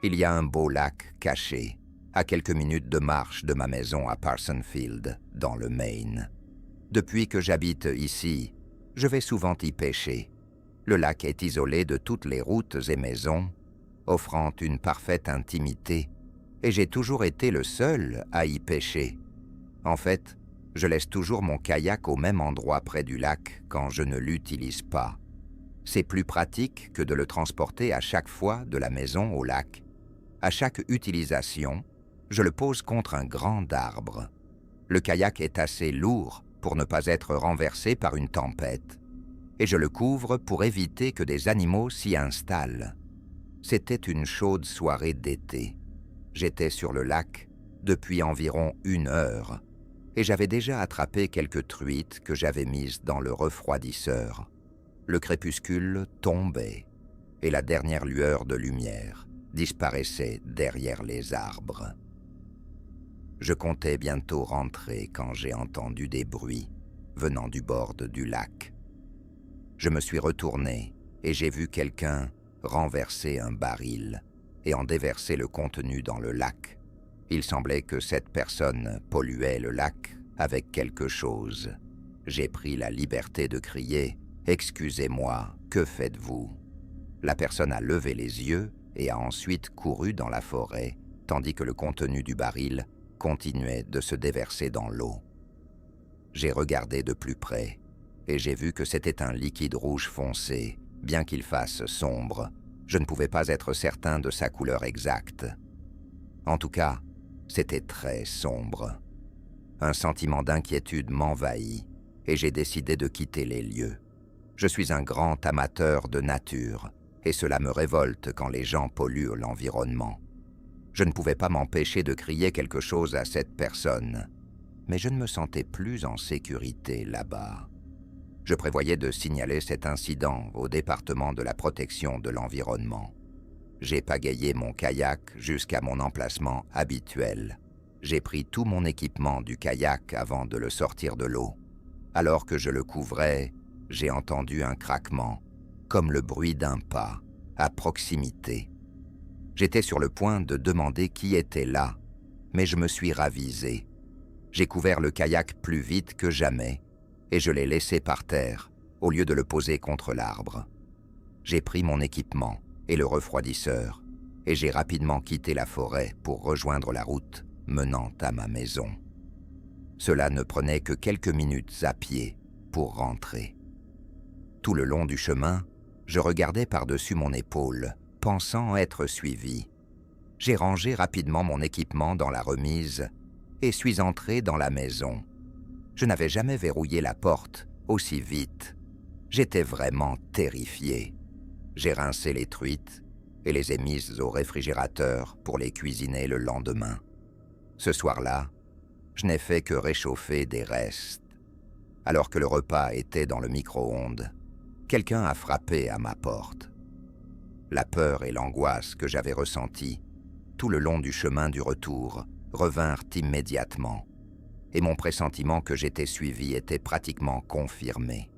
Il y a un beau lac caché, à quelques minutes de marche de ma maison à Parsonfield, dans le Maine. Depuis que j'habite ici, je vais souvent y pêcher. Le lac est isolé de toutes les routes et maisons, offrant une parfaite intimité, et j'ai toujours été le seul à y pêcher. En fait, je laisse toujours mon kayak au même endroit près du lac quand je ne l'utilise pas. C'est plus pratique que de le transporter à chaque fois de la maison au lac. À chaque utilisation, je le pose contre un grand arbre. Le kayak est assez lourd pour ne pas être renversé par une tempête, et je le couvre pour éviter que des animaux s'y installent. C'était une chaude soirée d'été. J'étais sur le lac depuis environ 1 heure, et j'avais déjà attrapé quelques truites que j'avais mises dans le refroidisseur. Le crépuscule tombait, et la dernière lueur de lumière disparaissait derrière les arbres. Je comptais bientôt rentrer quand j'ai entendu des bruits venant du bord du lac. Je me suis retourné et j'ai vu quelqu'un renverser un baril et en déverser le contenu dans le lac. Il semblait que cette personne polluait le lac avec quelque chose. J'ai pris la liberté de crier « Excusez-moi, que faites-vous » La personne a levé les yeux et a ensuite couru dans la forêt, tandis que le contenu du baril continuait de se déverser dans l'eau. J'ai regardé de plus près et j'ai vu que c'était un liquide rouge foncé, bien qu'il fasse sombre. Je ne pouvais pas être certain de sa couleur exacte. En tout cas, c'était très sombre. Un sentiment d'inquiétude m'envahit et j'ai décidé de quitter les lieux. Je suis un grand amateur de nature et cela me révolte quand les gens polluent l'environnement. Je ne pouvais pas m'empêcher de crier quelque chose à cette personne, mais je ne me sentais plus en sécurité là-bas. Je prévoyais de signaler cet incident au département de la protection de l'environnement. J'ai pagayé mon kayak jusqu'à mon emplacement habituel. J'ai pris tout mon équipement du kayak avant de le sortir de l'eau. Alors que je le couvrais, j'ai entendu un craquement, comme le bruit d'un pas, à proximité. J'étais sur le point de demander qui était là, mais je me suis ravisé. J'ai couvert le kayak plus vite que jamais et je l'ai laissé par terre au lieu de le poser contre l'arbre. J'ai pris mon équipement et le refroidisseur et j'ai rapidement quitté la forêt pour rejoindre la route menant à ma maison. Cela ne prenait que quelques minutes à pied pour rentrer. Tout le long du chemin, je regardais par-dessus mon épaule, pensant être suivi. J'ai rangé rapidement mon équipement dans la remise et suis entré dans la maison. Je n'avais jamais verrouillé la porte aussi vite. J'étais vraiment terrifié. J'ai rincé les truites et les ai mises au réfrigérateur pour les cuisiner le lendemain. Ce soir-là, je n'ai fait que réchauffer des restes. Alors que le repas était dans le micro-ondes, quelqu'un a frappé à ma porte. La peur et l'angoisse que j'avais ressenties tout le long du chemin du retour revinrent immédiatement, et mon pressentiment que j'étais suivi était pratiquement confirmé.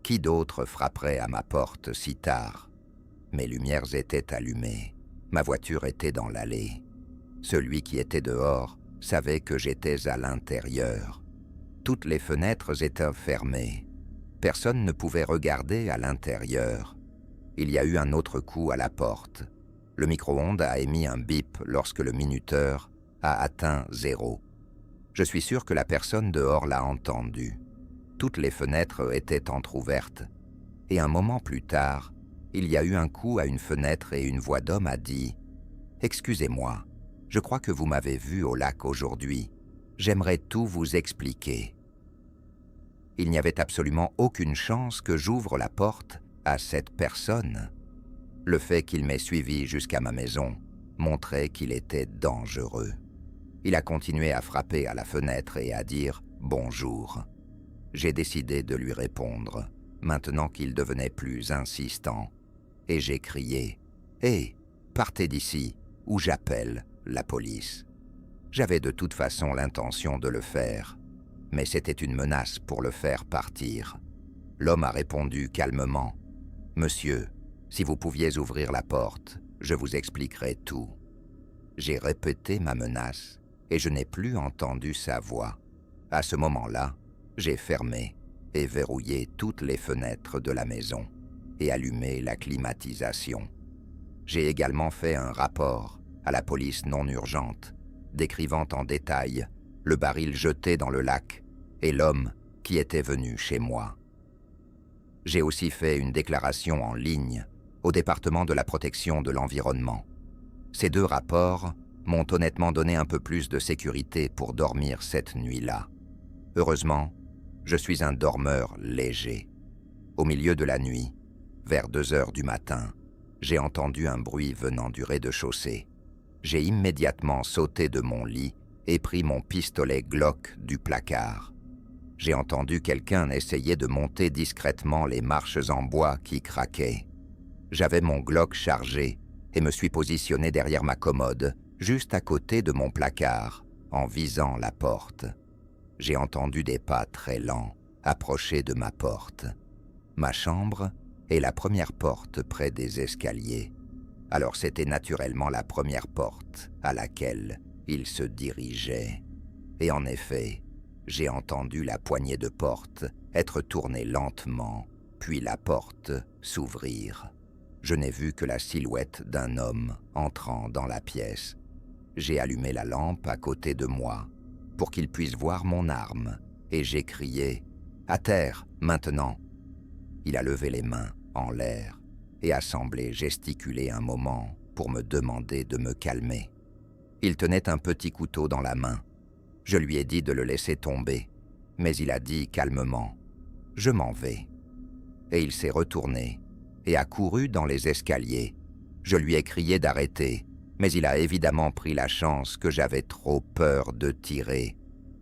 Qui d'autre frapperait à ma porte si tard? Mes lumières étaient allumées, ma voiture était dans l'allée. Celui qui était dehors savait que j'étais à l'intérieur. Toutes les fenêtres étaient fermées. Personne ne pouvait regarder à l'intérieur. Il y a eu un autre coup à la porte. Le micro-ondes a émis un bip lorsque le minuteur a atteint 0. Je suis sûr que la personne dehors l'a entendu. Toutes les fenêtres étaient entr'ouvertes. Et un moment plus tard, il y a eu un coup à une fenêtre et une voix d'homme a dit « Excusez-moi, je crois que vous m'avez vu au lac aujourd'hui. J'aimerais tout vous expliquer. » Il n'y avait absolument aucune chance que j'ouvre la porte à cette personne. Le fait qu'il m'ait suivi jusqu'à ma maison montrait qu'il était dangereux. Il a continué à frapper à la fenêtre et à dire « bonjour ». J'ai décidé de lui répondre, maintenant qu'il devenait plus insistant, et j'ai crié « Hé, partez d'ici, ou j'appelle la police ». J'avais de toute façon l'intention de le faire, mais c'était une menace pour le faire partir. L'homme a répondu calmement « Monsieur, si vous pouviez ouvrir la porte, je vous expliquerai tout. J'ai répété ma menace et je n'ai plus entendu sa voix. À ce moment-là, j'ai fermé et verrouillé toutes les fenêtres de la maison et allumé la climatisation. J'ai également fait un rapport à la police non urgente, décrivant en détail le baril jeté dans le lac et l'homme qui était venu chez moi. J'ai aussi fait une déclaration en ligne au département de la protection de l'environnement. Ces 2 rapports m'ont honnêtement donné un peu plus de sécurité pour dormir cette nuit-là. Heureusement, je suis un dormeur léger. Au milieu de la nuit, vers 2 heures du matin, j'ai entendu un bruit venant du rez-de-chaussée. J'ai immédiatement sauté de mon lit et pris mon pistolet Glock du placard. J'ai entendu quelqu'un essayer de monter discrètement les marches en bois qui craquaient. J'avais mon Glock chargé et me suis positionné derrière ma commode, juste à côté de mon placard, en visant la porte. J'ai entendu des pas très lents approcher de ma porte. Ma chambre est la première porte près des escaliers. Alors c'était naturellement la première porte à laquelle il se dirigeait. Et en effet, j'ai entendu la poignée de porte être tournée lentement, puis la porte s'ouvrir. Je n'ai vu que la silhouette d'un homme entrant dans la pièce. J'ai allumé la lampe à côté de moi pour qu'il puisse voir mon arme et j'ai crié « À terre, maintenant !» Il a levé les mains en l'air et a semblé gesticuler un moment pour me demander de me calmer. Il tenait un petit couteau dans la main. Je lui ai dit de le laisser tomber, mais il a dit calmement « Je m'en vais ». Et il s'est retourné et a couru dans les escaliers. Je lui ai crié d'arrêter, mais il a évidemment pris la chance que j'avais trop peur de tirer.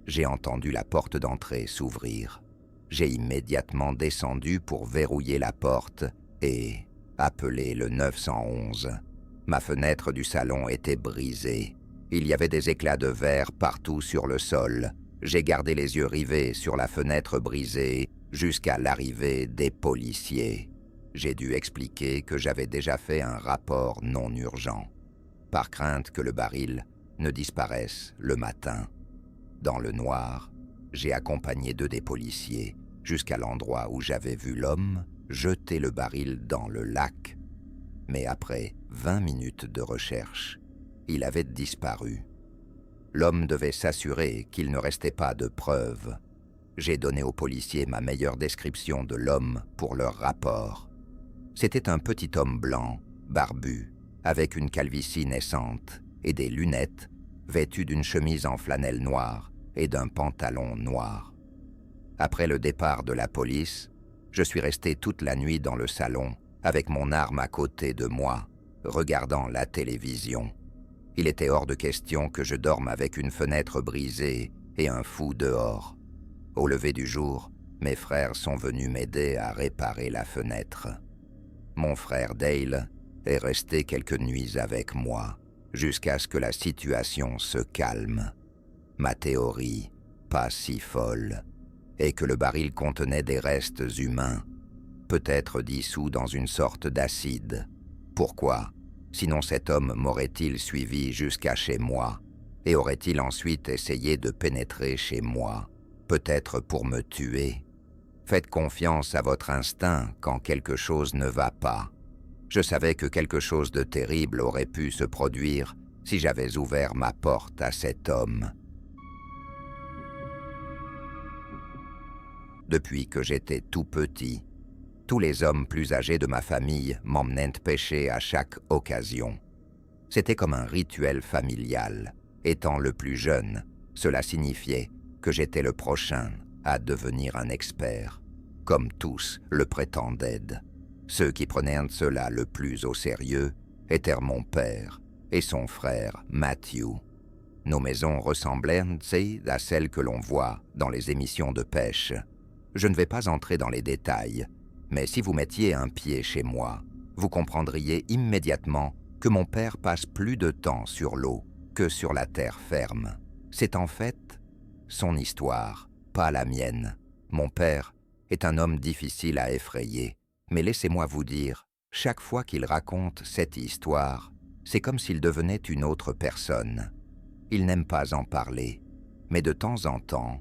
J'ai entendu la porte d'entrée s'ouvrir. J'ai immédiatement descendu pour verrouiller la porte et appeler le 911. Ma fenêtre du salon était brisée. Il y avait des éclats de verre partout sur le sol. J'ai gardé les yeux rivés sur la fenêtre brisée jusqu'à l'arrivée des policiers. J'ai dû expliquer que j'avais déjà fait un rapport non urgent, par crainte que le baril ne disparaisse le matin. Dans le noir, j'ai accompagné 2 des policiers jusqu'à l'endroit où j'avais vu l'homme jeter le baril dans le lac. Mais après 20 minutes de recherche, il avait disparu. L'homme devait s'assurer qu'il ne restait pas de preuves. J'ai donné aux policiers ma meilleure description de l'homme pour leur rapport. C'était un petit homme blanc, barbu, avec une calvitie naissante et des lunettes, vêtu d'une chemise en flanelle noire et d'un pantalon noir. Après le départ de la police, je suis resté toute la nuit dans le salon avec mon arme à côté de moi, regardant la télévision. Il était hors de question que je dorme avec une fenêtre brisée et un fou dehors. Au lever du jour, mes frères sont venus m'aider à réparer la fenêtre. Mon frère Dale est resté quelques nuits avec moi, jusqu'à ce que la situation se calme. Ma théorie, pas si folle, est que le baril contenait des restes humains, peut-être dissous dans une sorte d'acide. Pourquoi? Sinon cet homme m'aurait-il suivi jusqu'à chez moi et aurait-il ensuite essayé de pénétrer chez moi, peut-être pour me tuer? Faites confiance à votre instinct quand quelque chose ne va pas. Je savais que quelque chose de terrible aurait pu se produire si j'avais ouvert ma porte à cet homme. Depuis que j'étais tout petit, tous les hommes plus âgés de ma famille m'emmenaient pêcher à chaque occasion. C'était comme un rituel familial. Étant le plus jeune, cela signifiait que j'étais le prochain à devenir un expert. Comme tous le prétendaient. Ceux qui prenaient cela le plus au sérieux étaient mon père et son frère Matthew. Nos maisons ressemblaient à celles que l'on voit dans les émissions de pêche. Je ne vais pas entrer dans les détails, mais si vous mettiez un pied chez moi, vous comprendriez immédiatement que mon père passe plus de temps sur l'eau que sur la terre ferme. C'est en fait son histoire, pas la mienne. Mon père est un homme difficile à effrayer, mais laissez-moi vous dire, chaque fois qu'il raconte cette histoire, C'est comme s'il devenait une autre personne. Il n'aime pas en parler, mais de temps en temps,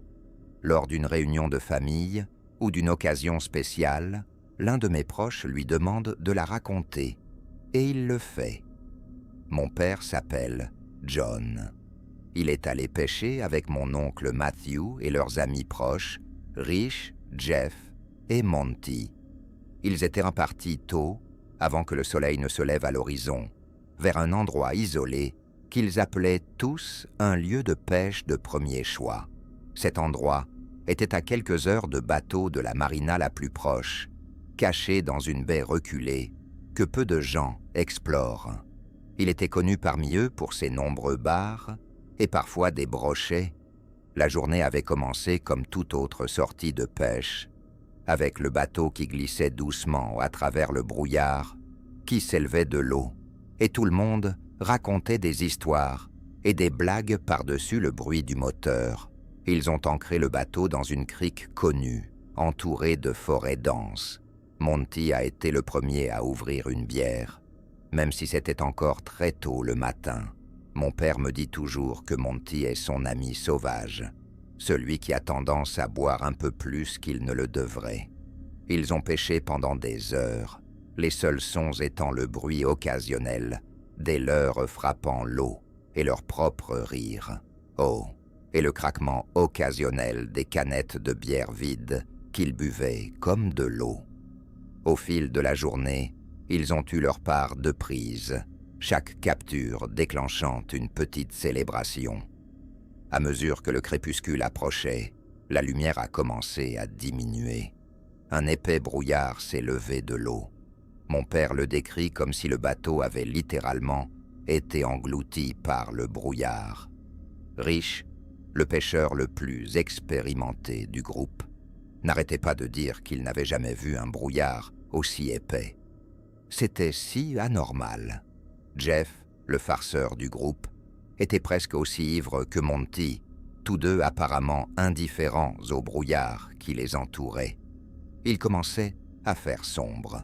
lors d'une réunion de famille ou d'une occasion spéciale, l'un de mes proches lui demande de la raconter, et il le fait. Mon père s'appelle John. Il est allé pêcher avec mon oncle Matthew et leurs amis proches, Rich, Jeff et Monty. Ils étaient repartis tôt, avant que le soleil ne se lève à l'horizon, vers un endroit isolé qu'ils appelaient tous un lieu de pêche de premier choix. Cet endroit était à quelques heures de bateau de la marina la plus proche, caché dans une baie reculée que peu de gens explorent. Il était connu parmi eux pour ses nombreux bars et parfois des brochets. La journée avait commencé comme toute autre sortie de pêche, avec le bateau qui glissait doucement à travers le brouillard qui s'élevait de l'eau, et tout le monde racontait des histoires et des blagues par-dessus le bruit du moteur. Ils ont ancré le bateau dans une crique connue, entourée de forêts denses. Monty a été le premier à ouvrir une bière, même si c'était encore très tôt le matin. Mon père me dit toujours que Monty est son ami sauvage, celui qui a tendance à boire un peu plus qu'il ne le devrait. Ils ont pêché pendant des heures, les seuls sons étant le bruit occasionnel des leurres frappant l'eau et leur propre rire. Oh, et le craquement occasionnel des canettes de bière vides qu'ils buvaient comme de l'eau. Au fil de la journée, ils ont eu leur part de prise, chaque capture déclenchant une petite célébration. À mesure que le crépuscule approchait, la lumière a commencé à diminuer. Un épais brouillard s'est levé de l'eau. Mon père le décrit comme si le bateau avait littéralement été englouti par le brouillard. Rich, le pêcheur le plus expérimenté du groupe, n'arrêtait pas de dire qu'il n'avait jamais vu un brouillard aussi épais. C'était si anormal. Jeff, le farceur du groupe, était presque aussi ivre que Monty, tous deux apparemment indifférents au brouillard qui les entourait. Il commençait à faire sombre.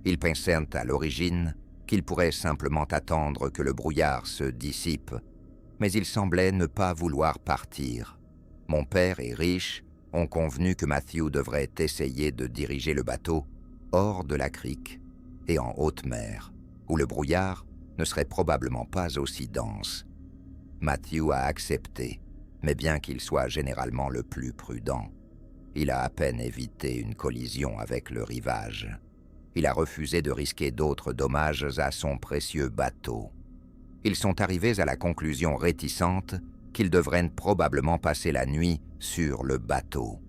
Ils pensaient à l'origine qu'ils pourraient simplement attendre que le brouillard se dissipe, mais ils semblaient ne pas vouloir partir. Mon père et Rich ont convenu que Matthew devrait essayer de diriger le bateau hors de la crique et en haute mer, où le brouillard ne serait probablement pas aussi dense. Matthew a accepté, mais bien qu'il soit généralement le plus prudent, il a à peine évité une collision avec le rivage. Il a refusé de risquer d'autres dommages à son précieux bateau. Ils sont arrivés à la conclusion réticente qu'ils devraient probablement passer la nuit sur le bateau.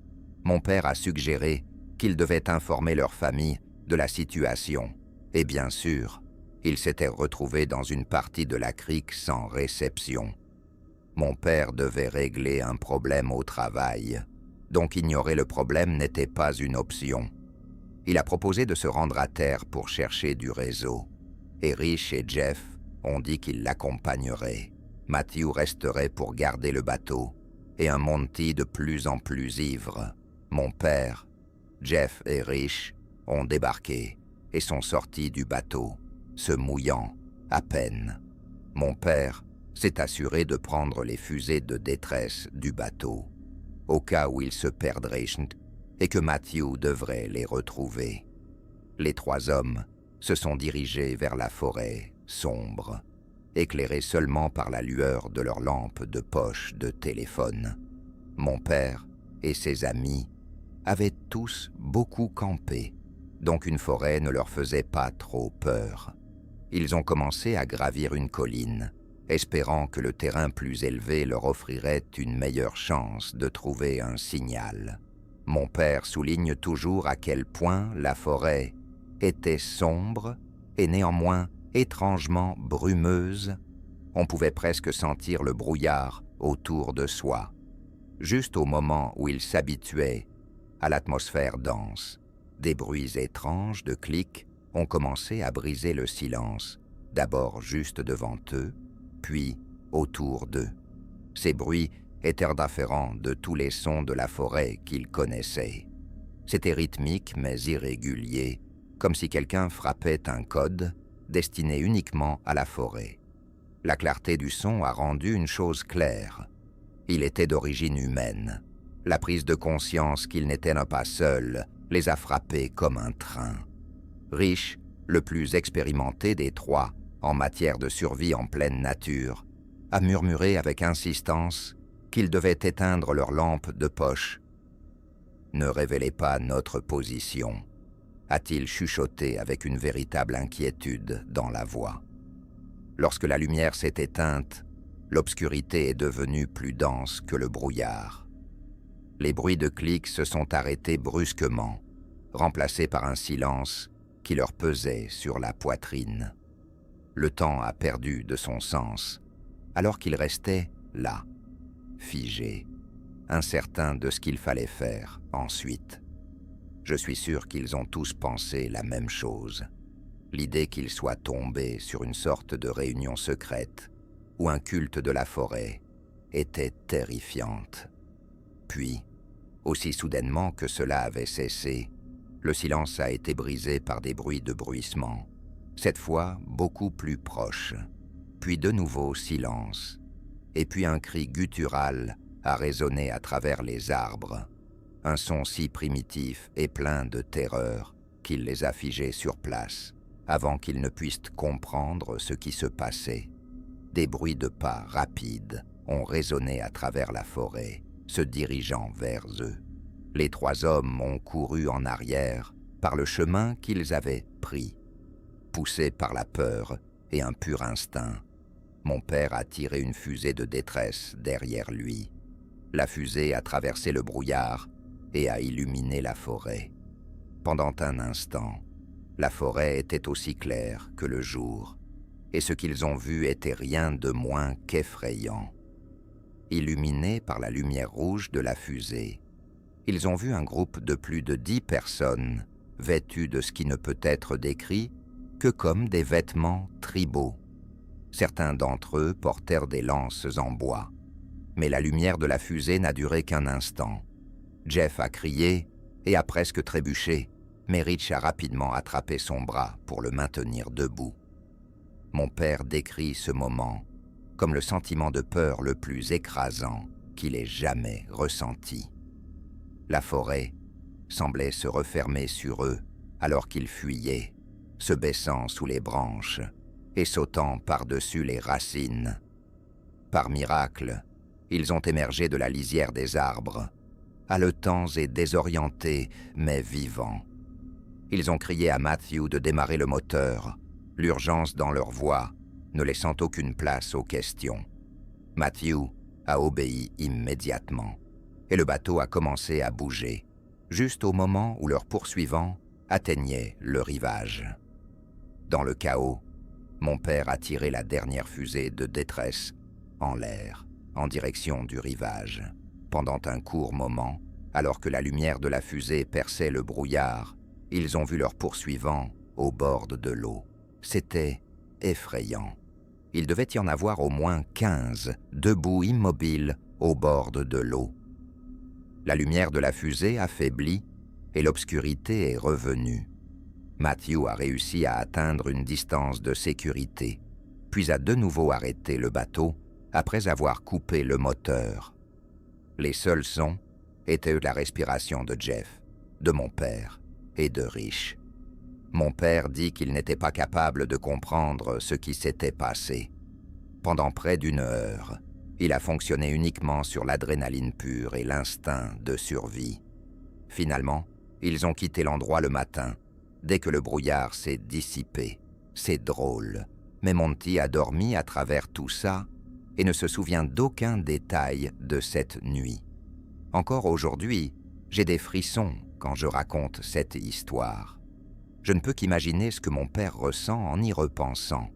Mon père a suggéré qu'ils devaient informer leur famille de la situation, et bien sûr, ils s'étaient retrouvés dans une partie de la crique sans réception. Mon père devait régler un problème au travail, donc ignorer le problème n'était pas une option. Il a proposé de se rendre à terre pour chercher du réseau, et Rich et Jeff ont dit qu'ils l'accompagneraient. Matthew resterait pour garder le bateau, et un Monty de plus en plus ivre. Mon père, Jeff et Rich ont débarqué et sont sortis du bateau, se mouillant à peine. Mon père s'est assuré de prendre les fusées de détresse du bateau, au cas où ils se perdraient et que Matthew devrait les retrouver. Les trois hommes se sont dirigés vers la forêt sombre, éclairés seulement par la lueur de leurs lampes de poche de téléphone. Mon père et ses amis avaient tous beaucoup campé, donc une forêt ne leur faisait pas trop peur. Ils ont commencé à gravir une colline, espérant que le terrain plus élevé leur offrirait une meilleure chance de trouver un signal. Mon père souligne toujours à quel point la forêt était sombre et néanmoins étrangement brumeuse. On pouvait presque sentir le brouillard autour de soi. Juste au moment où ils s'habituaient à l'atmosphère dense, des bruits étranges de clics ont commencé à briser le silence, d'abord juste devant eux, puis autour d'eux. Ces bruits étaient différents de tous les sons de la forêt qu'ils connaissaient. C'était rythmique mais irrégulier, comme si quelqu'un frappait un code destiné uniquement à la forêt. La clarté du son a rendu une chose claire. Il était d'origine humaine. La prise de conscience qu'il n'était pas seul les a frappés comme un train. Rich, le plus expérimenté des trois en matière de survie en pleine nature, a murmuré avec insistance qu'ils devaient éteindre leurs lampes de poche. « Ne révélez pas notre position », a-t-il chuchoté avec une véritable inquiétude dans la voix. Lorsque la lumière s'est éteinte, l'obscurité est devenue plus dense que le brouillard. Les bruits de clics se sont arrêtés brusquement, remplacés par un silence qui leur pesait sur la poitrine. Le temps a perdu de son sens, alors qu'ils restaient là, figés, incertains de ce qu'il fallait faire ensuite. Je suis sûr qu'ils ont tous pensé la même chose. L'idée qu'ils soient tombés sur une sorte de réunion secrète ou un culte de la forêt était terrifiante. Puis, aussi soudainement que cela avait cessé, le silence a été brisé par des bruits de bruissement, cette fois beaucoup plus proches. Puis de nouveau silence, et puis un cri guttural a résonné à travers les arbres, un son si primitif et plein de terreur qu'il les a figés sur place, avant qu'ils ne puissent comprendre ce qui se passait. Des bruits de pas rapides ont résonné à travers la forêt, se dirigeant vers eux. Les trois hommes ont couru en arrière par le chemin qu'ils avaient pris. Poussés par la peur et un pur instinct, mon père a tiré une fusée de détresse derrière lui. La fusée a traversé le brouillard et a illuminé la forêt. Pendant un instant, la forêt était aussi claire que le jour, et ce qu'ils ont vu était rien de moins qu'effrayant. Illuminés par la lumière rouge de la fusée, ils ont vu un groupe de plus de 10 personnes vêtues de ce qui ne peut être décrit que comme des vêtements tribaux. Certains d'entre eux portèrent des lances en bois, mais la lumière de la fusée n'a duré qu'un instant. Jeff a crié et a presque trébuché, mais Rich a rapidement attrapé son bras pour le maintenir debout. Mon père décrit ce moment comme le sentiment de peur le plus écrasant qu'il ait jamais ressenti. La forêt semblait se refermer sur eux alors qu'ils fuyaient, se baissant sous les branches et sautant par-dessus les racines. Par miracle, ils ont émergé de la lisière des arbres, haletants et désorientés, mais vivants. Ils ont crié à Matthew de démarrer le moteur, l'urgence dans leur voix, ne laissant aucune place aux questions. Matthew a obéi immédiatement, et le bateau a commencé à bouger, juste au moment où leurs poursuivants atteignaient le rivage. Dans le chaos, mon père a tiré la dernière fusée de détresse en l'air, en direction du rivage. Pendant un court moment, alors que la lumière de la fusée perçait le brouillard, ils ont vu leurs poursuivants au bord de l'eau. C'était effrayant. Il devait y en avoir au moins 15, debout immobiles au bord de l'eau. La lumière de la fusée affaiblit et l'obscurité est revenue. Matthew a réussi à atteindre une distance de sécurité, puis a de nouveau arrêté le bateau après avoir coupé le moteur. Les seuls sons étaient la respiration de Jeff, de mon père et de Rich. Mon père dit qu'il n'était pas capable de comprendre ce qui s'était passé. Pendant près d'1 heure, il a fonctionné uniquement sur l'adrénaline pure et l'instinct de survie. Finalement, ils ont quitté l'endroit le matin, dès que le brouillard s'est dissipé. C'est drôle, mais Monty a dormi à travers tout ça et ne se souvient d'aucun détail de cette nuit. Encore aujourd'hui, j'ai des frissons quand je raconte cette histoire. Je ne peux qu'imaginer ce que mon père ressent en y repensant.